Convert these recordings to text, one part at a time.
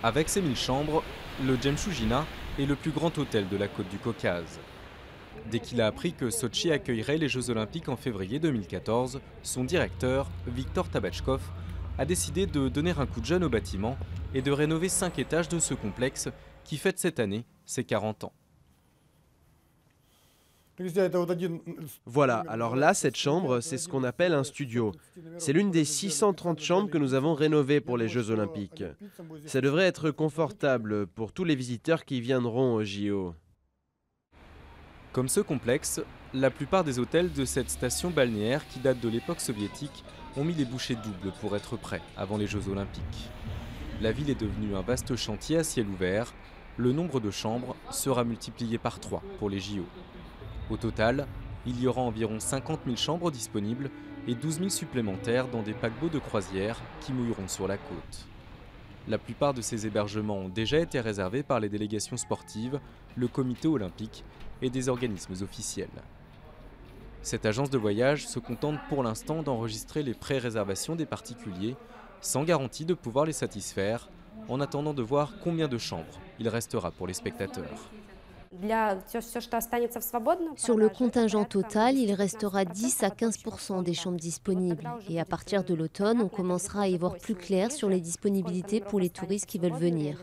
Avec ses 1000 chambres, le Jemchoujina est le plus grand hôtel de la côte du Caucase. Dès qu'il a appris que Sotchi accueillerait les Jeux Olympiques en février 2014, son directeur, Viktor Tabachkov, a décidé de donner un coup de jeune au bâtiment et de rénover 5 étages de ce complexe qui fête cette année ses 40 ans. Voilà, alors là, cette chambre, c'est ce qu'on appelle un studio. C'est l'une des 630 chambres que nous avons rénovées pour les Jeux Olympiques. Ça devrait être confortable pour tous les visiteurs qui viendront au JO. Comme ce complexe, la plupart des hôtels de cette station balnéaire qui date de l'époque soviétique ont mis les bouchées doubles pour être prêts avant les Jeux Olympiques. La ville est devenue un vaste chantier à ciel ouvert. Le nombre de chambres sera multiplié par 3 pour les JO. Au total, il y aura environ 50 000 chambres disponibles et 12 000 supplémentaires dans des paquebots de croisière qui mouilleront sur la côte. La plupart de ces hébergements ont déjà été réservés par les délégations sportives, le comité olympique et des organismes officiels. Cette agence de voyage se contente pour l'instant d'enregistrer les pré-réservations des particuliers, sans garantie de pouvoir les satisfaire, en attendant de voir combien de chambres il restera pour les spectateurs. Sur le contingent total, il restera 10 à 15% des chambres disponibles. Et à partir de l'automne, on commencera à y voir plus clair sur les disponibilités pour les touristes qui veulent venir.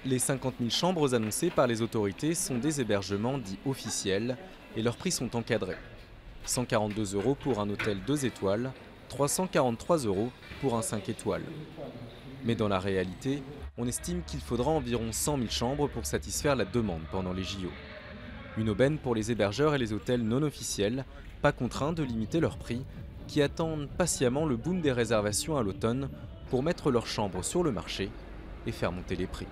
Les 50 000 chambres annoncées par les autorités sont des hébergements dits officiels et leurs prix sont encadrés. 142 € pour un hôtel 2 étoiles, 343 € pour un 5 étoiles. Mais dans la réalité, on estime qu'il faudra environ 100 000 chambres pour satisfaire la demande pendant les JO. Une aubaine pour les hébergeurs et les hôtels non officiels, pas contraints de limiter leurs prix, qui attendent patiemment le boom des réservations à l'automne pour mettre leurs chambres sur le marché et faire monter les prix.